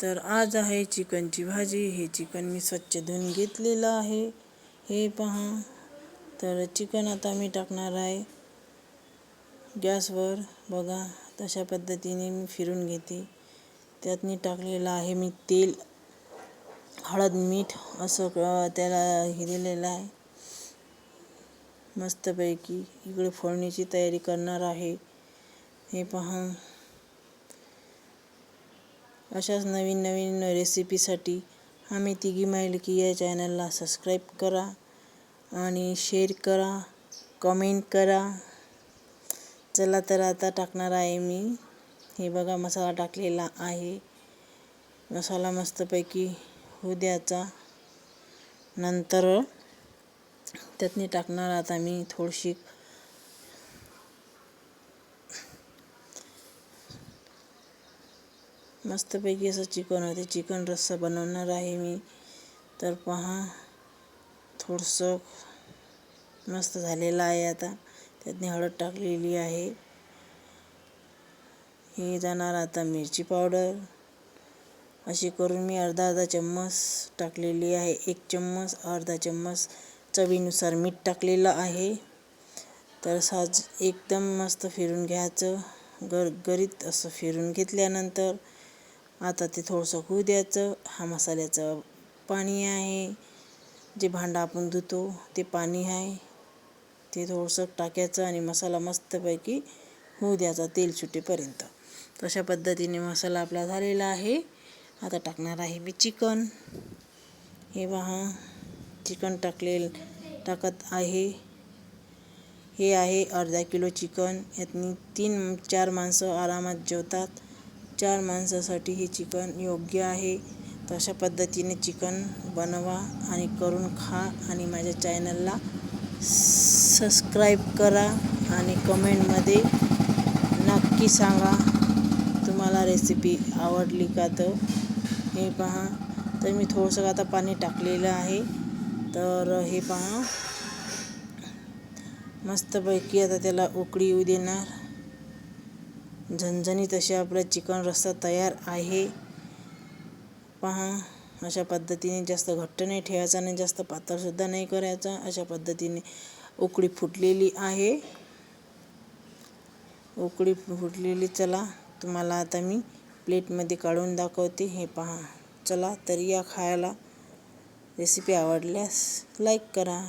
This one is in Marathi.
तर आज आहे चिकनची भाजी। हे चिकन मी स्वच्छ धुवून घेतलेलं आहे। हे पहा, तर चिकन आता मी टाकणार आहे गॅसवर। बघा, तशा पद्धतीने मी फिरून घेते। त्यात मी टाकलेलं आहे मी तेल, हळद, मीठ असं त्याला हे दिलेलं आहे मस्तपैकी। इकडे फोडणीची तयारी करणार आहे। हे पहा, अशाच नवीन नवीन रेसिपीसाठी आम्ही तिघी मायलिकी या चॅनलला सबस्क्राईब करा आणि शेअर करा, कमेंट करा। चला तर आता टाकणार आहे मी। हे बघा, मसाला टाकलेला आहे। मसाला मस्तपैकी होऊ द्यायचा। नंतर त्यातनी टाकणार आता मी थोडीशी मस्तपैकी असं चिकन होते। चिकन रस्सा बनवणार आहे मी। तर पहा, थोडंसं मस्त झालेलं आहे। आता त्यातनी हळद टाकलेली आहे। हे जाणार आता मिरची पावडर। अशी करून मी अर्धा चम्मच टाकलेली आहे। 1 चम्मच, अर्धा चम्मच चवीनुसार मीठ टाकलेलं आहे। तर साज एकदम मस्त फिरून घ्यायचं, गरगरीत असं फिरून घेतल्यानंतर आता ते थोडंसं होऊ द्यायचं। हा मसाल्याचं पाणी आहे, जे भांडं आपण धुतो ते पाणी आहे, ते थोडंसं टाकायचं आणि मसाला मस्तपैकी होऊ द्यायचा तेल सुटेपर्यंत। तशा पद्धतीने मसाला आपला झालेला आहे। आता टाकणार आहे मी चिकन। हे पहा, चिकन टाकत आहे। हे आहे अर्धा किलो चिकन। यातनी 3-4 माणसं आरामात जेवतात। 4 माणसासाठी हे चिकन योग्य आहे। तशा पद्धतीने चिकन बनवा आणि करून खा आणि माझ्या चॅनलला सबस्क्राईब करा आणि कमेंटमध्ये नक्की सांगा तुम्हाला रेसिपी आवडली का। तर हे पहा, तर मी थोडंसं आता पाणी टाकलेलं आहे। तर हे पहा, मस्तपैकी आता त्याला उकळी येऊ देणार। झणझणीत असे आपला चिकन रस्सा तयार आहे। पहा, अशा पद्धतीने जास्त घट्ट नाही ठेवायचा आणि जास्त पातळसुद्धा नाही करायचा। अशा पद्धतीने उकळी फुटलेली आहे। उकळी फुटलेली, चला तुम्हाला आता मी प्लेटमध्ये काढून दाखवते। हे पहा, चला तर या खायला। रेसिपी आवडल्यास लाईक करा।